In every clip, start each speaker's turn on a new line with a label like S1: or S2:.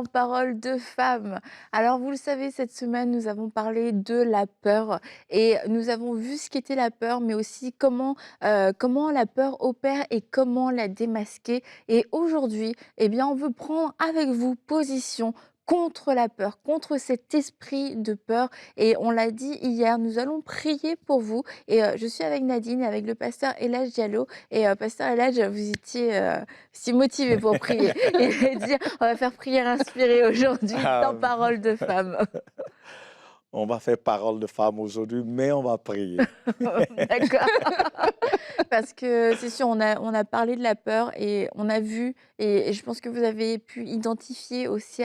S1: dans Parole de femme. Alors vous le savez, cette semaine, nous avons parlé de la peur et nous avons vu ce qu'était la peur, mais aussi comment la peur opère et comment la démasquer. Et aujourd'hui, eh bien, on veut prendre avec vous position contre la peur, contre cet esprit de peur. Et on l'a dit hier, nous allons prier pour vous. Et je suis avec Nadine, avec le pasteur Elage Diallo. Et pasteur Elage, vous étiez si motivé pour prier. Et dire, on va faire prière inspirée aujourd'hui dans
S2: Ah,
S1: Parole de femme.
S2: on va faire parole de femme aujourd'hui, mais on va prier.
S1: D'accord. Parce que c'est sûr, on a parlé de la peur et on a vu et je pense que vous avez pu identifier aussi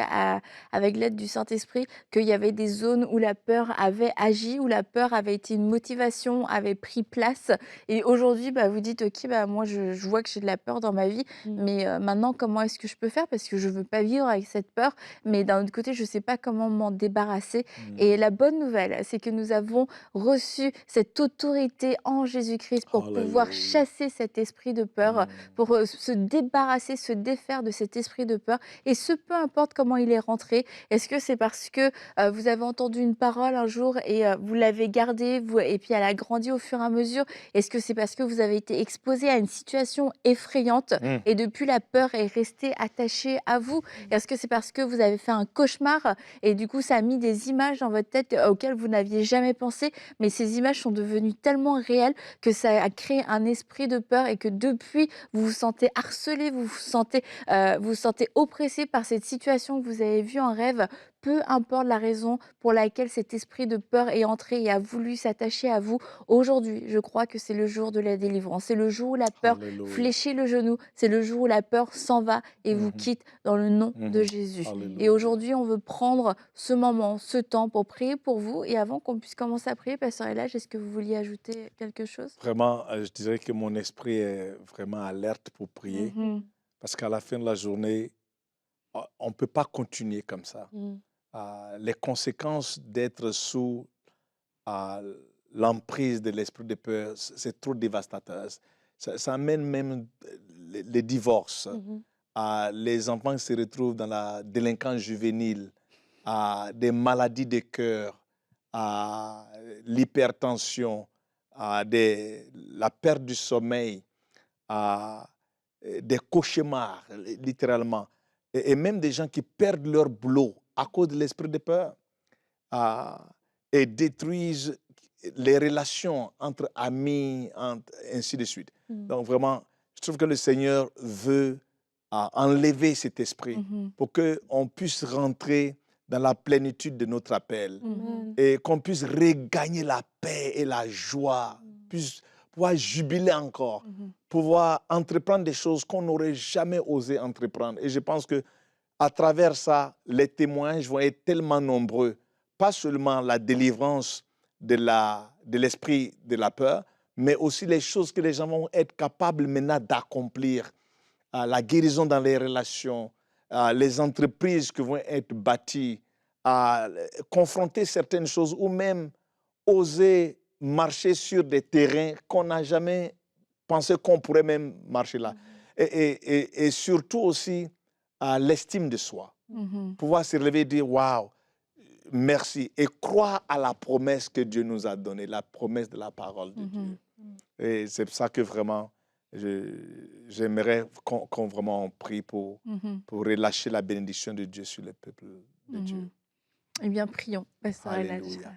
S1: avec l'aide du Saint-Esprit qu'il y avait des zones où la peur avait agi, où la peur avait été une motivation, avait pris place et aujourd'hui, bah, vous dites: «OK, bah, moi je vois que j'ai de la peur dans ma vie, mais maintenant comment est-ce que je peux faire? Parce que je veux pas vivre avec cette peur, mais d'un autre côté, je sais pas comment m'en débarrasser» et
S2: Mm.
S1: la bonne nouvelle, c'est que nous avons reçu cette autorité en Jésus-Christ pour pouvoir
S2: Alléluia.
S1: chasser cet esprit de peur,
S2: Mm.
S1: pour se débarrasser, se défaire de cet esprit de peur. Et ce, peu importe comment il est rentré. Est-ce que c'est parce que vous avez entendu une parole un jour et vous l'avez gardée, et puis elle a grandi au fur et à mesure? Est-ce que c'est parce que vous avez été exposé à une situation effrayante
S2: Mm.
S1: et depuis la peur est restée attachée à vous? Est-ce que c'est parce que vous avez fait un cauchemar et du coup ça a mis des images dans votre tête auxquelles vous n'aviez jamais pensé, mais ces images sont devenues tellement réelles que ça a créé un esprit de peur et que depuis, vous vous sentez harcelé, vous vous sentez oppressé par cette situation que vous avez vue en rêve, peu importe la raison pour laquelle cet esprit de peur est entré et a voulu s'attacher à vous. Aujourd'hui, je crois que c'est le jour de la délivrance. C'est le jour où la peur
S2: Alléluia.
S1: fléchit le genou. C'est le jour où la peur s'en va et vous
S2: Mhm.
S1: quitte dans le nom de
S2: Mhm.
S1: Jésus. Et
S2: Alléluia.
S1: aujourd'hui, on veut prendre ce moment, ce temps pour prier pour vous. Et avant qu'on puisse commencer à prier, Pasteur Elage, est-ce que vous vouliez ajouter quelque chose?
S2: Vraiment, je dirais que mon esprit est vraiment alerte pour prier
S1: Mhm.
S2: parce qu'à la fin de la journée, on ne peut pas continuer comme ça.
S1: Mm.
S2: Les conséquences d'être sous l'emprise de l'esprit de peur, c'est trop dévastateur. Ça amène même les divorces.
S1: Mhm.
S2: Les enfants qui se retrouvent dans la délinquance juvénile, des maladies de cœur, l'hypertension, la perte du sommeil, à des cauchemars, littéralement. Et même des gens qui perdent leur boulot à cause de l'esprit de peur à- et détruisent les relations entre amis, ainsi de suite.
S1: Mm.
S2: Donc vraiment, je trouve que le Seigneur veut enlever cet esprit
S1: Mhm.
S2: pour qu'on puisse rentrer dans la plénitude de notre appel
S1: Mhm.
S2: et qu'on puisse regagner la paix et la joie, puisse pouvoir jubiler encore,
S1: Mhm.
S2: pouvoir entreprendre des choses qu'on n'aurait jamais osé entreprendre. Et je pense que à travers ça, les témoignages vont être tellement nombreux. Pas seulement la délivrance de l'esprit de la peur, mais aussi les choses que les gens vont être capables maintenant d'accomplir. La guérison dans les relations, les entreprises qui vont être bâties, confronter certaines choses ou même oser marcher sur des terrains qu'on n'a jamais pensé qu'on pourrait même marcher là. Et surtout aussi l'estime de soi.
S1: Mhm.
S2: Pouvoir se lever et dire waouh, merci. Et croire à la promesse que Dieu nous a donnée, la promesse de la parole de Dieu.
S1: Mhm.
S2: Et c'est pour ça que vraiment, j'aimerais qu'on vraiment on prie
S1: Mhm.
S2: pour relâcher la bénédiction de Dieu sur le peuple de Dieu.
S1: Mhm. Eh bien, prions, Pasteur Elage.
S2: Alléluia.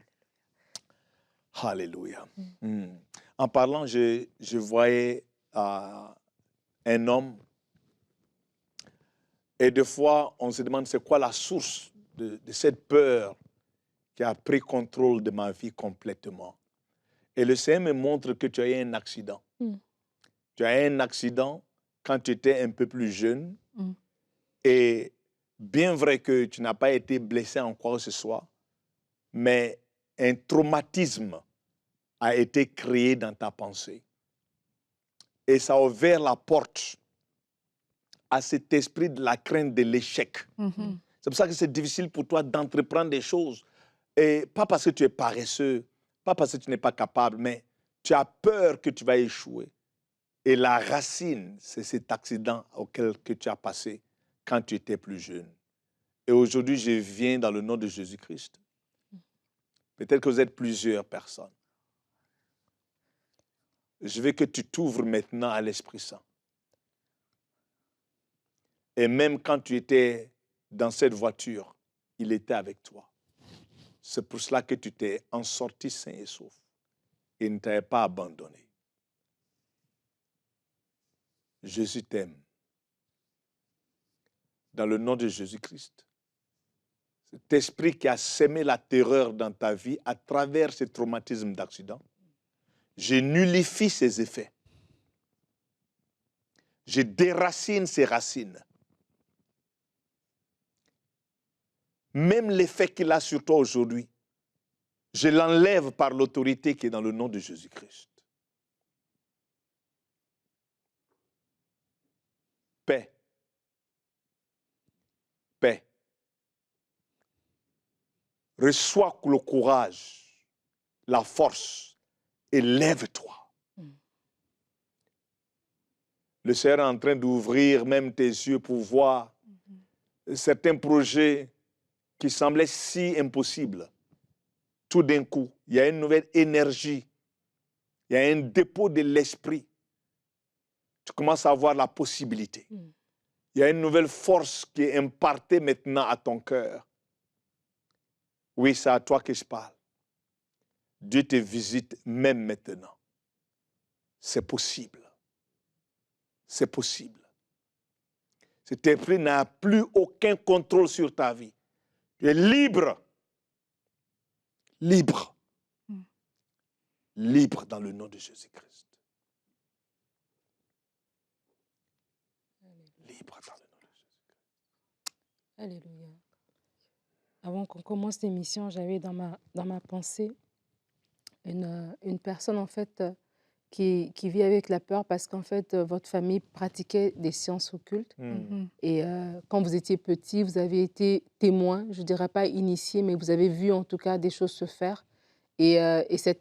S2: Alléluia.
S1: Mm.
S2: Hmm. En parlant, je voyais un homme et des fois, on se demande c'est quoi la source de cette peur qui a pris contrôle de ma vie complètement. Et le Seigneur me montre que tu as eu un accident.
S1: Mm.
S2: Tu as eu un accident quand tu étais un peu plus jeune.
S1: Mm.
S2: Et bien vrai que tu n'as pas été blessé en quoi que ce soit, mais un traumatisme a été créé dans ta pensée. Et ça a ouvert la porte à cet esprit de la crainte de l'échec.
S1: Mhm.
S2: C'est pour ça que c'est difficile pour toi d'entreprendre des choses. Et pas parce que tu es paresseux, pas parce que tu n'es pas capable, mais tu as peur que tu vas échouer. Et la racine, c'est cet accident auquel que tu as passé quand tu étais plus jeune. Et aujourd'hui, je viens dans le nom de Jésus-Christ. Peut-être que vous êtes plusieurs personnes. Je veux que tu t'ouvres maintenant à l'Esprit Saint. Et même quand tu étais dans cette voiture, il était avec toi. C'est pour cela que tu t'es en sorti sain et sauf. Il ne t'avait pas abandonné. Jésus t'aime. Dans le nom de Jésus-Christ. Cet esprit qui a sémé la terreur dans ta vie à travers ces traumatismes d'accident, je nullifie ses effets. Je déracine ses racines. Même l'effet qu'il a sur toi aujourd'hui, je l'enlève par l'autorité qui est dans le nom de Jésus-Christ. Paix. Paix. Reçois le courage, la force et lève-toi. Le Seigneur est en train d'ouvrir même tes yeux pour voir certains projets qui semblaient si impossibles. Tout d'un coup, il y a une nouvelle énergie, il y a un dépôt de l'esprit. Tu commences à avoir la possibilité. Il y a une nouvelle force qui est impartée maintenant à ton cœur. Oui, c'est à toi que je parle. Dieu te visite même maintenant. C'est possible. C'est possible. Cet esprit n'a plus aucun contrôle sur ta vie. Tu es libre. Libre. Libre dans le nom de Jésus-Christ. Libre dans le nom de Jésus-Christ.
S3: Alléluia. Avant qu'on commence l'émission, j'avais dans ma pensée une personne en fait qui vit avec la peur parce qu'en fait votre famille pratiquait des sciences occultes. Et quand vous étiez petit, vous avez été témoin, je ne dirais pas initié, mais vous avez vu en tout cas des choses se faire. Et ces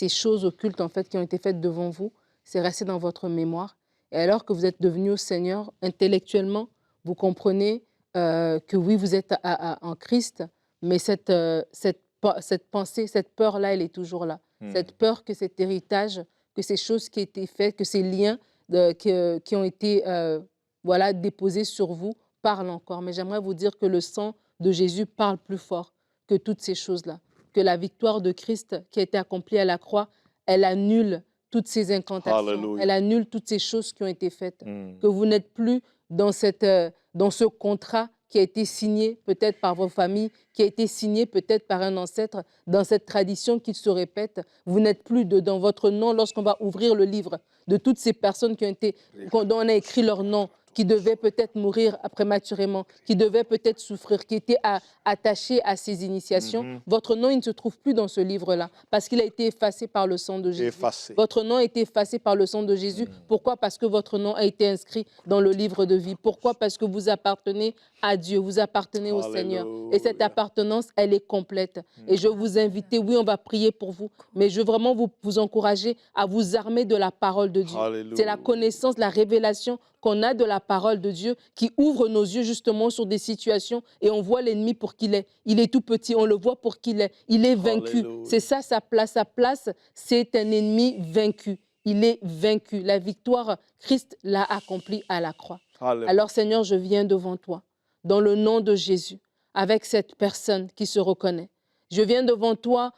S3: choses occultes en fait qui ont été faites devant vous, c'est resté dans votre mémoire. Et alors que vous êtes devenu au Seigneur, intellectuellement, vous comprenez que oui, vous êtes en Christ, mais cette pensée, cette peur-là, elle est toujours là. Cette peur que cet héritage, que ces choses qui ont été faites, que ces liens qui ont été déposés sur vous parlent encore. Mais j'aimerais vous dire que le sang de Jésus parle plus fort que toutes ces choses-là. Que la victoire de Christ qui a été accomplie à la croix, elle annule toutes ces incantations.
S2: Alléluia.
S3: Elle annule toutes ces choses qui ont été faites. Que vous n'êtes plus dans ce contrat qui a été signé peut-être par vos familles, qui a été signé peut-être par un ancêtre, dans cette tradition qui se répète. Vous n'êtes plus dans votre nom lorsqu'on va ouvrir le livre de toutes ces personnes dont on a écrit leur nom, qui devaient peut-être mourir prématurément, qui devaient peut-être souffrir, qui étaient attachés à ces initiations. Votre nom, il ne se trouve plus dans ce livre-là, parce qu'il a été effacé par le sang de Jésus.
S2: Effacé.
S3: Votre nom a été effacé par le sang de Jésus. Pourquoi? Parce que votre nom a été inscrit dans le livre de vie. Pourquoi? Parce que vous appartenez à Dieu, vous appartenez au Seigneur. Et cette appartenance, elle est complète. Et je vous invite, oui, on va prier pour vous, mais je veux vraiment vous encourager à vous armer de la parole de Dieu. C'est la connaissance, la révélation qu'on a de la parole de Dieu qui ouvre nos yeux justement sur des situations et on voit l'ennemi pour qu'il est. Il est tout petit, on le voit pour qu'il est. Il est vaincu. C'est ça sa place. Sa place, c'est un ennemi vaincu. Il est vaincu. La victoire, Christ l'a accomplie à la croix. Alors Seigneur, je viens devant toi, dans le nom de Jésus, avec cette personne qui se reconnaît. Je viens devant toi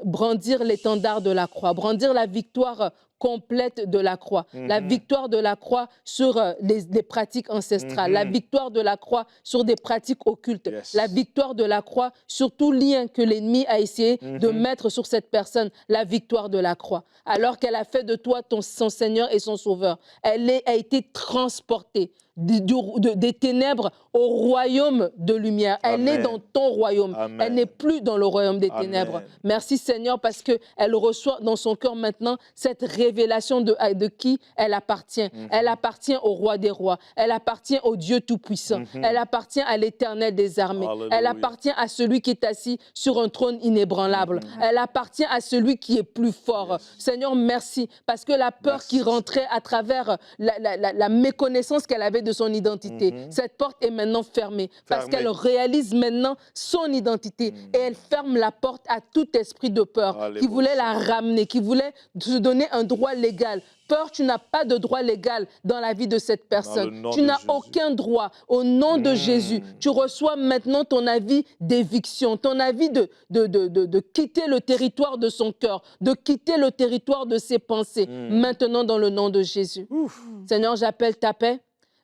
S3: brandir l'étendard de la croix, brandir la victoire complète de la croix, la victoire de la croix sur les pratiques ancestrales, la victoire de la croix sur des pratiques occultes, la victoire de la croix sur tout lien que l'ennemi a essayé de mettre sur cette personne, la victoire de la croix. Alors qu'elle a fait de toi son Seigneur et son Sauveur, elle a été transportée des ténèbres au royaume de lumière. Elle est dans ton royaume. Amen. Elle n'est plus dans le royaume des ténèbres. Amen. Merci Seigneur parce qu'elle reçoit dans son cœur maintenant cette révélation de qui elle appartient. Elle appartient au roi des rois. Elle appartient au Dieu Tout-Puissant. Elle appartient à l'Éternel des armées. Alléluia. Elle appartient à celui qui est assis sur un trône inébranlable. Elle appartient à celui qui est plus fort. Seigneur, merci parce que la peur qui rentrait à travers la méconnaissance qu'elle avait privée de son identité. Cette porte est maintenant fermée parce qu'elle réalise maintenant son identité et elle ferme la porte à tout esprit de peur qui voulait la ramener, qui voulait se donner un droit légal. Peur, tu n'as pas de droit légal dans la vie de cette personne. Tu n'as aucun droit. Au nom de Jésus, tu reçois maintenant ton avis d'éviction, ton avis de quitter le territoire de son cœur, de quitter le territoire de ses pensées, maintenant dans le nom de Jésus. Seigneur, j'appelle ta paix,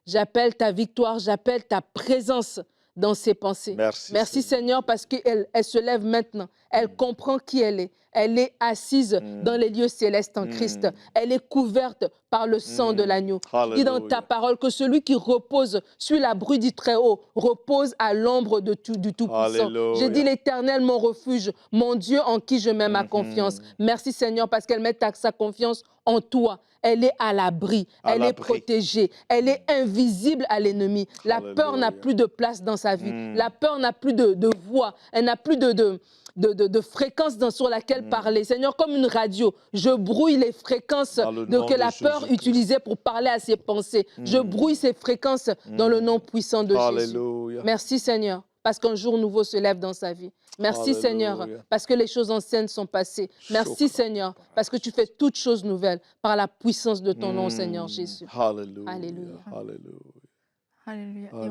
S3: j'appelle ta victoire, j'appelle ta présence dans ses pensées. Merci Seigneur, parce qu'elle se lève maintenant. Elle comprend qui elle est. Elle est assise dans les lieux célestes en Christ. Elle est couverte par le sang de l'agneau. Dis dans ta parole que celui qui repose sur la bru du Très-Haut repose à l'ombre du Tout-Puissant. J'ai dit l'Éternel, mon refuge, mon Dieu en qui je mets ma confiance. Merci Seigneur, parce qu'elle met sa confiance en toi. Elle est à l'abri, elle est protégée, elle est invisible à l'ennemi. La peur n'a plus de place dans sa vie. La peur n'a plus de voix, elle n'a plus de fréquence sur laquelle parler. Seigneur, comme une radio, je brouille les fréquences que la peur utilisait pour parler à ses pensées. Je brouille ces fréquences dans le nom puissant de Jésus. Merci Seigneur, parce qu'un jour nouveau se lève dans sa vie. Merci Seigneur, parce que les choses anciennes sont passées. Merci Seigneur, parce que tu fais toutes choses nouvelles par la puissance de ton nom, Seigneur Jésus.
S2: Alléluia.
S3: Alléluia.
S1: Alléluia. Et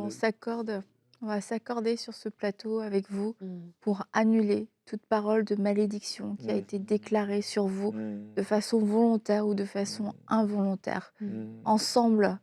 S1: on va s'accorder sur ce plateau avec vous pour annuler toute parole de malédiction qui a été déclarée sur vous de façon volontaire ou de façon involontaire. Ensemble,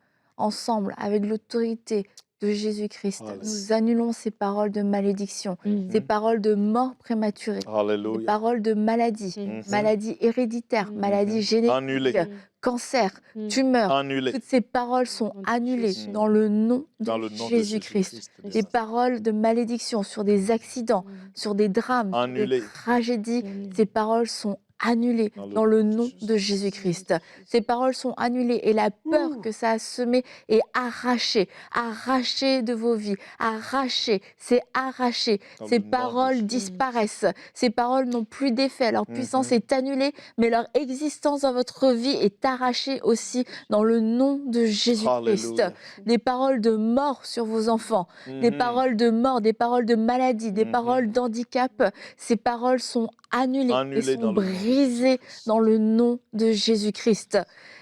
S1: avec l'autorité de Jésus-Christ, nous annulons ces paroles de malédiction, ces paroles de mort prématurée, ces paroles de maladie, maladie héréditaire, maladie génétique, cancer, tumeur. Toutes ces paroles sont annulées dans le nom de Jésus-Christ. Des paroles de malédiction sur des accidents, sur des drames, sur des tragédies, ces paroles sont annulées dans le nom de Jésus-Christ. Ces paroles sont annulées et la peur que ça a semée est arrachée, arrachée de vos vies, arrachée, c'est arraché. Ces paroles disparaissent, ces paroles n'ont plus d'effet, leur puissance est annulée, mais leur existence dans votre vie est arrachée aussi dans le nom de Jésus-Christ. Des paroles de mort sur vos enfants, des paroles de mort, des paroles de maladie, des paroles d'handicap, ces paroles sont annulées et sont brisées dans le nom de Jésus-Christ.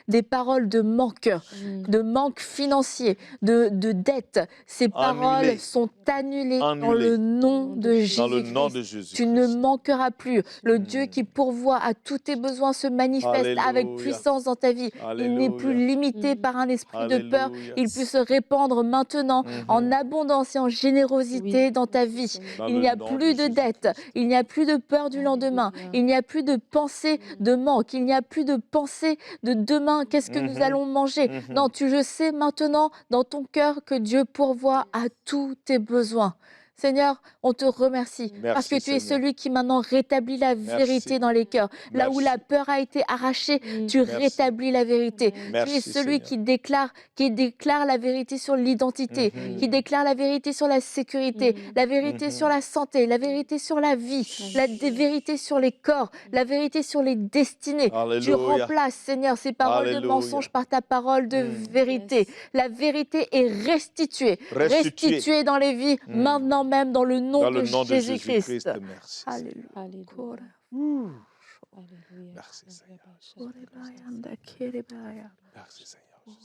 S1: Des paroles de manque financier, de dette, ces paroles sont annulées dans le nom de Jésus-Christ. Tu ne manqueras plus. Le Dieu qui pourvoit à tous tes besoins se manifeste avec puissance dans ta vie. Il n'est plus limité par un esprit de peur. Il peut se répandre maintenant en abondance et en générosité dans ta vie. Il n'y a plus de dette, il n'y a plus de peur du lendemain, il n'y a plus de pensée de manque, il n'y a plus de pensée de demain. Qu'est-ce que nous allons manger? Non, tu le sais maintenant dans ton cœur que Dieu pourvoit à tous tes besoins. Seigneur, on te remercie parce que tu es celui qui maintenant rétablit la vérité dans les cœurs. Là où la peur a été arrachée, tu rétablis la vérité. Tu es celui qui déclare la vérité sur l'identité, qui déclare la vérité sur la sécurité, la vérité sur la santé, la vérité sur la vie, la vérité sur les corps, la vérité sur les destinées. Tu remplaces, Seigneur, ces paroles de mensonges par ta parole de vérité. La vérité est restituée dans les vies maintenant même dans le nom de Jésus-Christ.
S2: Merci.
S1: Alléluia.
S2: Merci Seigneur. Merci Seigneur.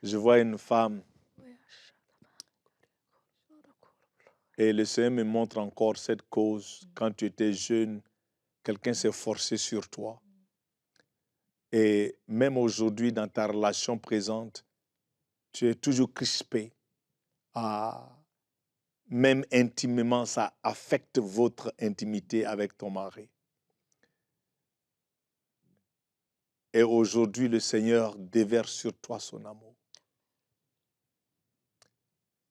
S2: Je vois une femme et le Seigneur me montre encore cette cause. Quand tu étais jeune, quelqu'un s'est forcé sur toi. Et même aujourd'hui, dans ta relation présente, tu es toujours crispé. Même intimement, ça affecte votre intimité avec ton mari. Et aujourd'hui, le Seigneur déverse sur toi son amour.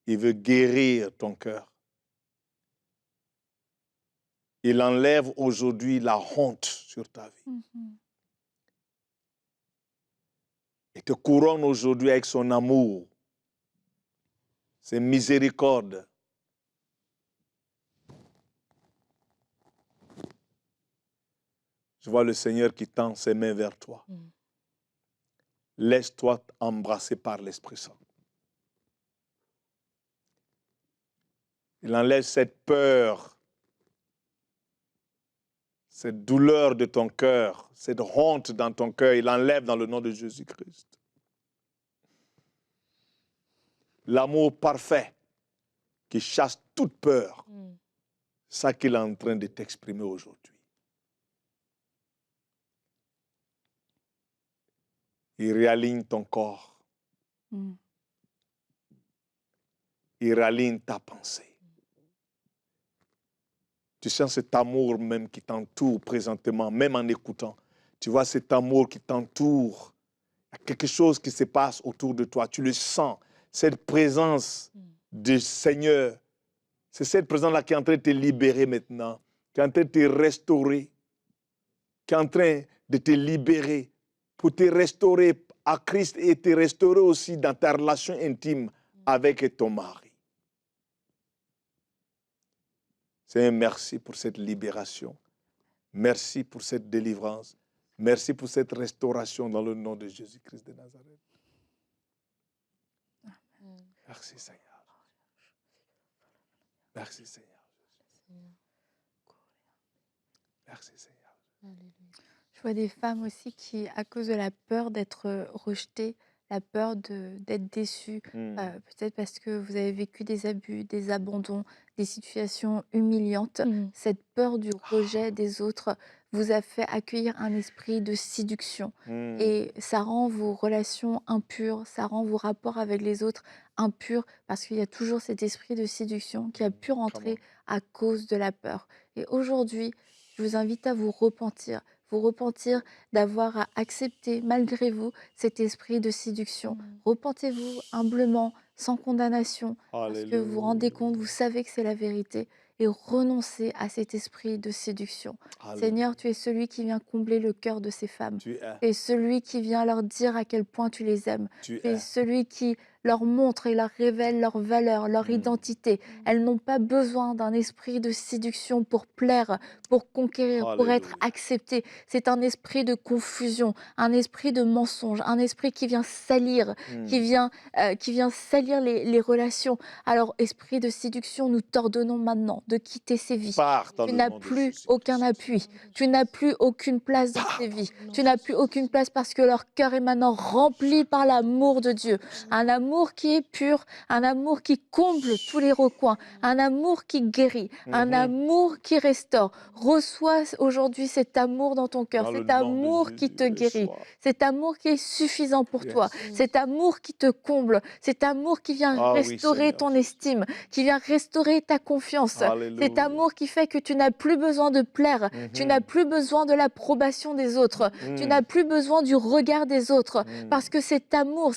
S2: Il veut guérir ton cœur. Il enlève aujourd'hui la honte sur ta vie. Il te couronne aujourd'hui avec son amour, ses miséricordes. Je vois le Seigneur qui tend ses mains vers toi. Laisse-toi embrasser par l'Esprit Saint. Il enlève cette peur, cette douleur de ton cœur, cette honte dans ton cœur. Il enlève dans le nom de Jésus-Christ. L'amour parfait qui chasse toute peur. C'est ça qu'il est en train de t'exprimer aujourd'hui. Il réaligne ton corps. Il réaligne ta pensée. Tu sens cet amour même qui t'entoure présentement, même en écoutant. Tu vois cet amour qui t'entoure. Il y a quelque chose qui se passe autour de toi. Tu le sens. Cette présence du Seigneur. C'est cette présence-là qui est en train de te libérer maintenant. Qui est en train de te restaurer. Qui est en train de te libérer. Pour te restaurer à Christ et te restaurer aussi dans ta relation intime avec ton mari. Seigneur, merci pour cette libération. Merci pour cette délivrance. Merci pour cette restauration dans le nom de Jésus-Christ de Nazareth. Merci Seigneur. Merci Seigneur. Merci Seigneur.
S1: Je vois des femmes aussi qui, à cause de la peur d'être rejetées, la peur d'être déçues, peut-être parce que vous avez vécu des abus, des abandons, des situations humiliantes, cette peur du rejet des autres vous a fait accueillir un esprit de séduction. Et ça rend vos relations impures, ça rend vos rapports avec les autres impurs, parce qu'il y a toujours cet esprit de séduction qui a pu rentrer à cause de la peur. Et aujourd'hui, je vous invite à vous repentir d'avoir accepté malgré vous cet esprit de séduction. Repentez-vous humblement, sans condamnation, parce que vous vous rendez compte, vous savez que c'est la vérité, et renoncez à cet esprit de séduction. Seigneur, tu es celui qui vient combler le cœur de ces femmes. Tu es celui qui vient leur dire à quel point tu les aimes. Tu es celui qui leur montre et leur révèle leur valeur, leur identité. Elles n'ont pas besoin d'un esprit de séduction pour plaire, pour conquérir, pour être acceptées. C'est un esprit de confusion, un esprit de mensonge, un esprit qui vient salir, qui vient salir les relations. Alors, esprit de séduction, nous t'ordonnons maintenant de quitter ces vies. Tu n'as plus aucun appui, tu n'as plus aucune place dans ces vies. Tu n'as plus aucune place parce que leur cœur est maintenant rempli par l'amour de Dieu. Un amour qui est pur, un amour qui comble tous les recoins, un amour qui guérit, un amour qui restaure. Reçois aujourd'hui cet amour dans ton cœur, cet amour qui te guérit, cet amour qui est suffisant pour toi, cet amour qui te comble, cet amour qui vient restaurer ton estime, qui vient restaurer ta confiance, cet amour qui fait que tu n'as plus besoin de plaire, tu n'as plus besoin de l'approbation des autres, tu n'as plus besoin du regard des autres, parce que cet amour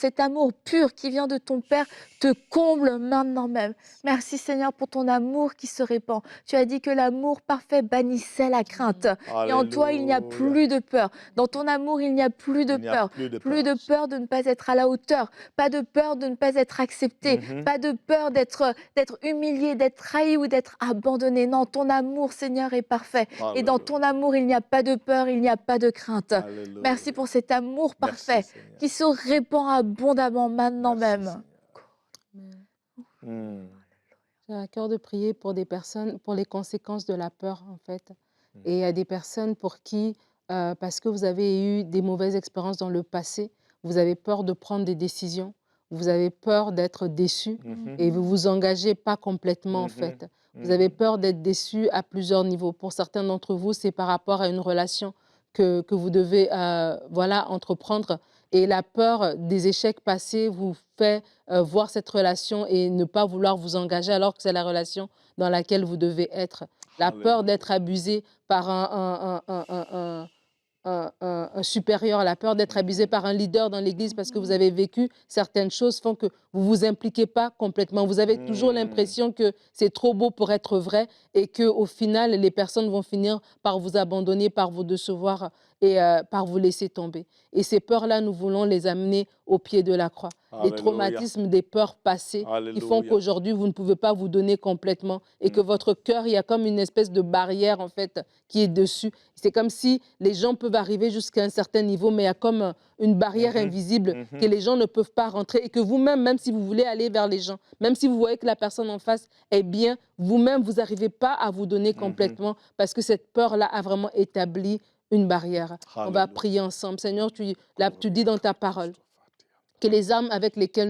S1: pur qui vient de ton Père te comble maintenant même. Merci Seigneur pour ton amour qui se répand. Tu as dit que l'amour parfait bannissait la crainte. Et en toi, il n'y a plus de peur. Dans ton amour, il n'y a plus de peur. Plus de peur de ne pas être à la hauteur. Pas de peur de ne pas être accepté. Pas de peur d'être humilié, d'être trahi ou d'être abandonné. Non, ton amour, Seigneur, est parfait. Et dans ton amour, il n'y a pas de peur, il n'y a pas de crainte. Merci pour cet amour parfait qui se répand abondamment maintenant même.
S3: J'ai à cœur de prier pour des personnes, pour les conséquences de la peur, en fait. Et il y a des personnes pour qui, parce que vous avez eu des mauvaises expériences dans le passé, vous avez peur de prendre des décisions, vous avez peur d'être déçu et vous vous engagez pas complètement, en fait. Vous avez peur d'être déçu à plusieurs niveaux. Pour certains d'entre vous, c'est par rapport à une relation que vous devez entreprendre. Et la peur des échecs passés vous fait voir cette relation et ne pas vouloir vous engager alors que c'est la relation dans laquelle vous devez être. La peur d'être abusé par un supérieur, la peur d'être abusé par un leader dans l'église parce que vous avez vécu certaines choses font que vous ne vous impliquez pas complètement. Vous avez toujours l'impression que c'est trop beau pour être vrai et qu'au final, les personnes vont finir par vous abandonner, par vous décevoir. et par vous laisser tomber. Et ces peurs-là, nous voulons les amener au pied de la croix. Les
S2: Alléluia.
S3: traumatismes des peurs passées qui font
S2: Alléluia.
S3: qu'aujourd'hui, vous ne pouvez pas vous donner complètement et que votre cœur, il y a comme une espèce de barrière en fait qui est dessus. C'est comme si les gens peuvent arriver jusqu'à un certain niveau, mais il y a comme une barrière invisible que les gens ne peuvent pas rentrer et que vous-même, même si vous voulez aller vers les gens, même si vous voyez que la personne en face est bien, vous-même, vous n'arrivez pas à vous donner complètement parce que cette peur-là a vraiment établi une barrière. On va
S2: Alléluia.
S3: prier ensemble. Seigneur, tu dis dans ta parole que les armes avec lesquelles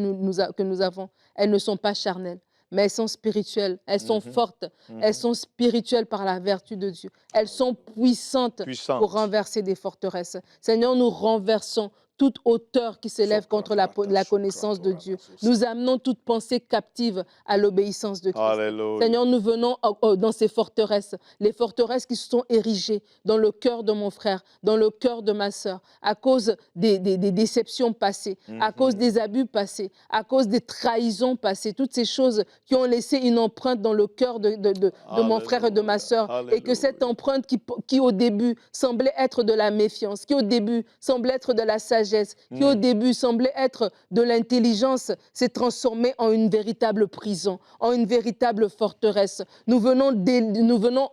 S3: que nous avons, elles ne sont pas charnelles, mais elles sont spirituelles, elles sont fortes, elles sont spirituelles par la vertu de Dieu. Elles sont puissantes pour renverser des forteresses. Seigneur, nous renversons toute hauteur qui s'élève contre la connaissance de Dieu. Nous amenons toute pensée captive à l'obéissance de Christ.
S2: Alléluia.
S3: Seigneur, nous venons dans ces forteresses, les forteresses qui se sont érigées dans le cœur de mon frère, dans le cœur de ma sœur, à cause des déceptions passées, à cause des abus passés, à cause des trahisons passées, toutes ces choses qui ont laissé une empreinte dans le cœur de mon frère et de ma sœur, et que cette empreinte qui au début semblait être de la méfiance, qui au début semblait être de la sagesse, qui au début semblait être de l'intelligence, s'est transformée en une véritable prison, en une véritable forteresse. Nous venons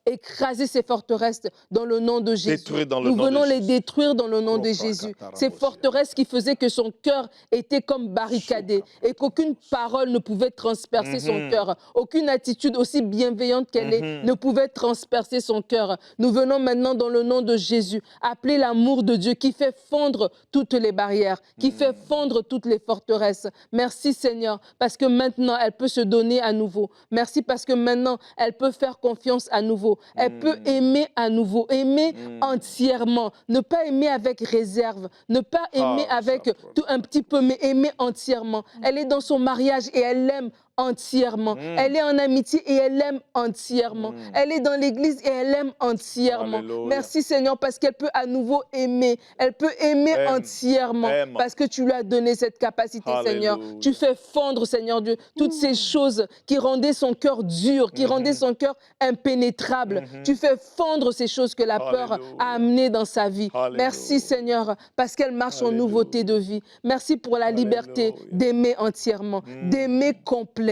S3: écraser ces forteresses dans le nom de Jésus. Nous venons les détruire dans le nom de Jésus. Ces forteresses qui faisaient que son cœur était comme barricadé et qu'aucune parole ne pouvait transpercer son cœur. Aucune attitude, aussi bienveillante qu'elle est, ne pouvait transpercer son cœur. Nous venons maintenant dans le nom de Jésus appeler l'amour de Dieu qui fait fondre toutes les barrières, qui fait fondre toutes les forteresses. Merci Seigneur, parce que maintenant, elle peut se donner à nouveau. Merci parce que maintenant, elle peut faire confiance à nouveau. Elle peut aimer à nouveau, aimer entièrement. Ne pas aimer avec réserve, ne pas aimer avec tout un petit peu, mais aimer entièrement. Elle est dans son mariage et elle l'aime entièrement. Elle est en amitié et elle l'aime entièrement. Elle est dans l'église et elle l'aime entièrement.
S2: Alléluia.
S3: Merci Seigneur parce qu'elle peut à nouveau aimer. Elle peut aimer entièrement parce que tu lui as donné cette capacité, Seigneur. Tu fais fondre, Seigneur Dieu, toutes ces choses qui rendaient son cœur dur, qui rendaient son cœur impénétrable. Tu fais fondre ces choses que la peur a amenées dans sa vie. Merci Seigneur parce qu'elle marche en nouveauté de vie. Merci pour la liberté d'aimer entièrement, d'aimer complètement,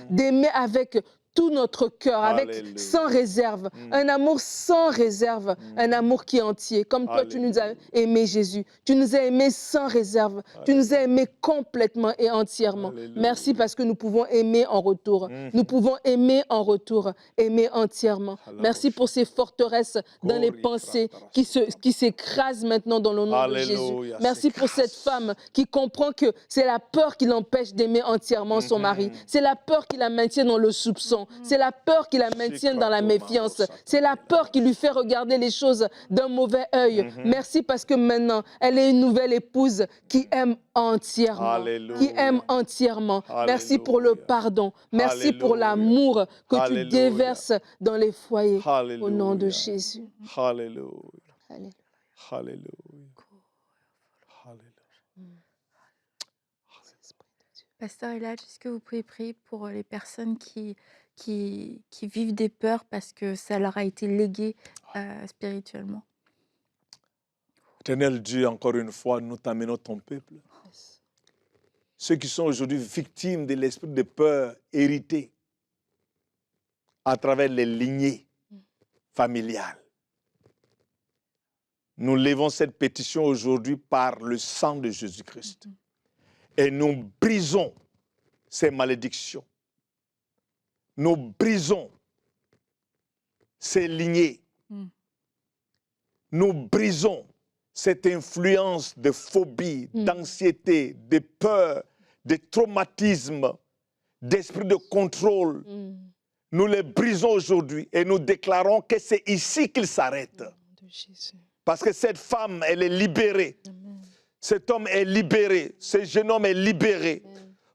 S3: d'aimer avec tout notre cœur, avec sans réserve, un amour sans réserve, un amour qui est entier. Comme toi, tu nous as aimés, Jésus. Tu nous as aimés sans réserve. Tu nous as aimés complètement et entièrement. Merci parce que nous pouvons aimer en retour. Nous pouvons aimer en retour, aimer entièrement. Merci pour ces forteresses dans les pensées qui s'écrasent maintenant dans le nom de Jésus. Merci pour cette femme qui comprend que c'est la peur qui l'empêche d'aimer entièrement son mari. C'est la peur qui la maintient dans le soupçon. C'est la peur qui la maintient dans la méfiance. C'est la peur qui lui fait regarder les choses d'un mauvais œil. Merci parce que maintenant, elle est une nouvelle épouse qui aime entièrement. Qui aime entièrement. Merci pour le pardon. Merci pour l'amour que tu déverses dans les foyers. Au nom de Jésus.
S2: Alléluia.
S3: Alléluia.
S2: Alléluia.
S1: Pasteur Elad, est-ce que vous pouvez prier pour les personnes qui vivent des peurs parce que ça leur a été légué spirituellement?
S2: Éternel Dieu, encore une fois, nous t'amenons ton peuple. Ceux qui sont aujourd'hui victimes de l'esprit de peur hérité à travers les lignées familiales. Nous levons cette pétition aujourd'hui par le sang de Jésus-Christ. Et nous brisons ces malédictions. Nous brisons ces lignées. Nous brisons cette influence de phobie, d'anxiété, de peur, de traumatisme, d'esprit de contrôle. Nous les brisons aujourd'hui et nous déclarons que c'est ici qu'ils s'arrêtent. Parce que cette femme, elle est libérée. Cet homme est libéré, ce jeune homme est libéré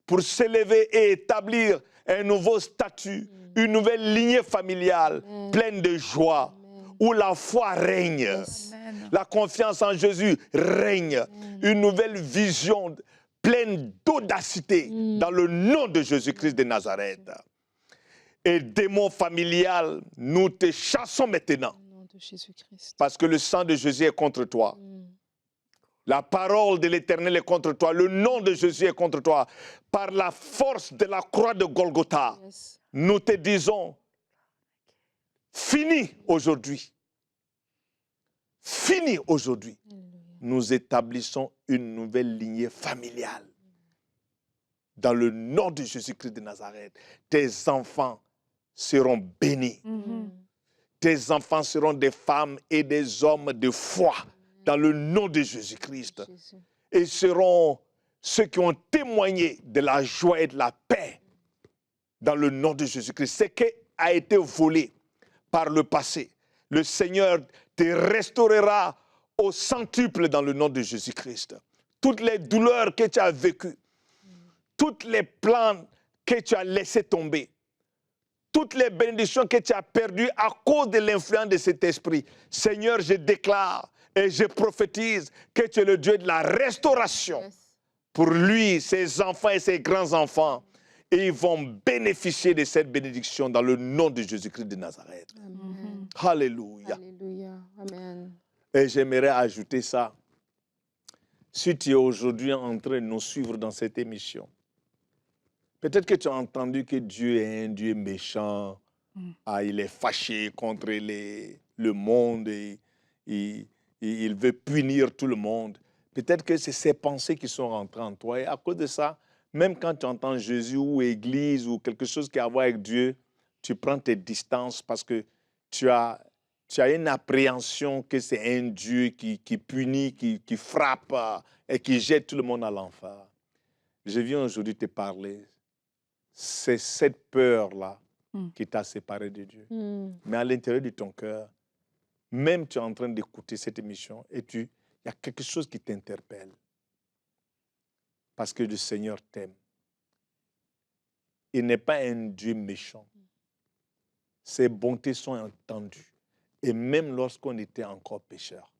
S2: pour s'élever et établir un nouveau statut, une nouvelle lignée familiale pleine de joie, où la foi règne, la confiance en Jésus règne, une nouvelle vision pleine d'audacité dans le nom de Jésus-Christ de Nazareth. Et démon familial, nous te chassons maintenant.
S3: de Jésus-Christ.
S2: Parce que le sang de Jésus est contre toi. La parole de l'Éternel est contre toi. Le nom de Jésus est contre toi. Par la force de la croix de Golgotha,
S3: Yes.
S2: nous te disons, fini aujourd'hui. Fini aujourd'hui.
S3: Alléluia.
S2: Nous établissons une nouvelle lignée familiale. Dans le nom de Jésus-Christ de Nazareth, tes enfants seront bénis. Tes enfants seront des femmes et des hommes de foi dans le nom de Jésus-Christ.
S3: Jésus.
S2: Et seront ceux qui ont témoigné de la joie et de la paix dans le nom de Jésus-Christ. Ce qui a été volé par le passé, le Seigneur te restaurera au centuple dans le nom de Jésus-Christ. Toutes les douleurs que tu as vécues, toutes les plans que tu as laissés tomber, toutes les bénédictions que tu as perdues à cause de l'influence de cet esprit. Seigneur, je déclare et je prophétise que tu es le Dieu de la restauration.
S3: Yes.
S2: Pour lui, ses enfants et ses grands-enfants. Et ils vont bénéficier de cette bénédiction dans le nom de Jésus-Christ de Nazareth.
S3: Amen.
S2: Alléluia.
S3: Alléluia. Amen.
S2: Et j'aimerais ajouter ça. Si tu es aujourd'hui en train de nous suivre dans cette émission, peut-être que tu as entendu que Dieu est un Dieu méchant. Il est fâché contre le monde et il veut punir tout le monde. Peut-être que c'est ces pensées qui sont rentrées en toi. Et à cause de ça, même quand tu entends Jésus ou Église ou quelque chose qui a à voir avec Dieu, tu prends tes distances parce que tu as une appréhension que c'est un Dieu qui punit, qui frappe et qui jette tout le monde à l'enfer. Je viens aujourd'hui te parler. C'est cette peur-là qui t'a séparé de Dieu. Mais à l'intérieur de ton cœur, même tu es en train d'écouter cette émission et il y a quelque chose qui t'interpelle. Parce que le Seigneur t'aime. Il n'est pas un Dieu méchant. Ses bontés sont entendues. Et même lorsqu'on était encore pécheurs,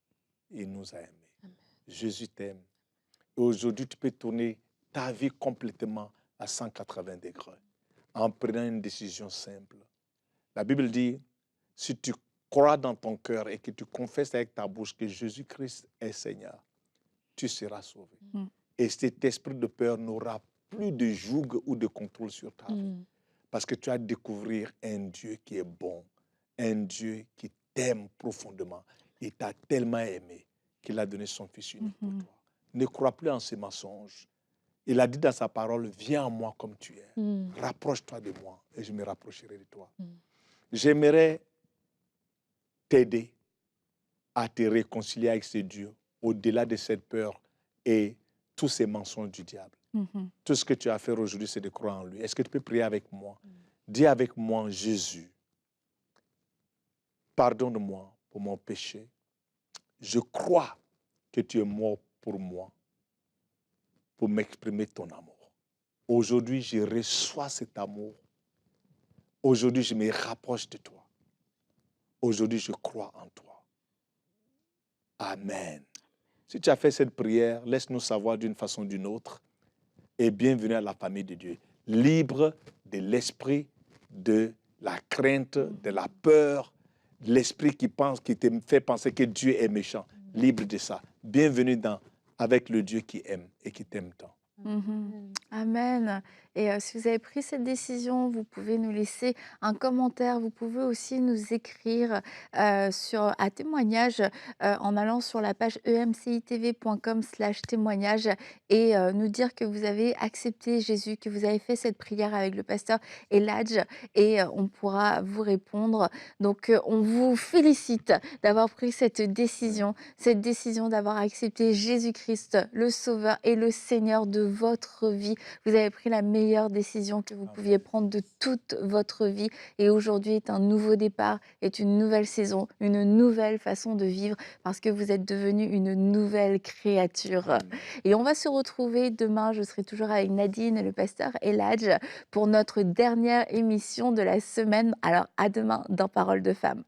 S2: il nous a aimés. Amen. Jésus t'aime. Et aujourd'hui, tu peux tourner ta vie complètement à 180 degrés en prenant une décision simple. La Bible dit, si tu crois dans ton cœur et que tu confesses avec ta bouche que Jésus-Christ est Seigneur, tu seras sauvé. Et cet esprit de peur n'aura plus de joug ou de contrôle sur ta vie. Parce que tu vas découvrir un Dieu qui est bon, un Dieu qui t'aime profondément. Il t'a tellement aimé qu'il a donné son Fils unique pour toi. Ne crois plus en ces mensonges. Il a dit dans sa parole, viens à moi comme tu es. Rapproche-toi de moi et je me rapprocherai de toi. J'aimerais t'aider à te réconcilier avec ce Dieu au-delà de cette peur et tous ces mensonges du diable. Tout ce que tu as à faire aujourd'hui, c'est de croire en lui. Est-ce que tu peux prier avec moi? Dis avec moi, Jésus, pardonne-moi pour mon péché. Je crois que tu es mort pour moi, pour m'exprimer ton amour. Aujourd'hui, je reçois cet amour. Aujourd'hui, je me rapproche de toi. Aujourd'hui, je crois en toi. Amen. Si tu as fait cette prière, laisse-nous savoir d'une façon ou d'une autre. Et bienvenue à la famille de Dieu. Libre de l'esprit, de la crainte, de la peur, de l'esprit qui te fait penser que Dieu est méchant. Libre de ça. Bienvenue avec le Dieu qui aime et qui t'aime tant.
S1: Amen. Et si vous avez pris cette décision, vous pouvez nous laisser un commentaire. Vous pouvez aussi nous écrire à témoignage en allant sur la page emcitv.com/témoignage et nous dire que vous avez accepté Jésus, que vous avez fait cette prière avec le pasteur Eladj et on pourra vous répondre. Donc on vous félicite d'avoir pris cette décision d'avoir accepté Jésus-Christ, le Sauveur et le Seigneur de votre vie. Vous avez pris la meilleure décision que vous pouviez prendre de toute votre vie. Et aujourd'hui est un nouveau départ, est une nouvelle saison, une nouvelle façon de vivre parce que vous êtes devenu une nouvelle créature. Et on va se retrouver demain. Je serai toujours avec Nadine et le pasteur Eladj pour notre dernière émission de la semaine. Alors à demain dans Parole de Femme.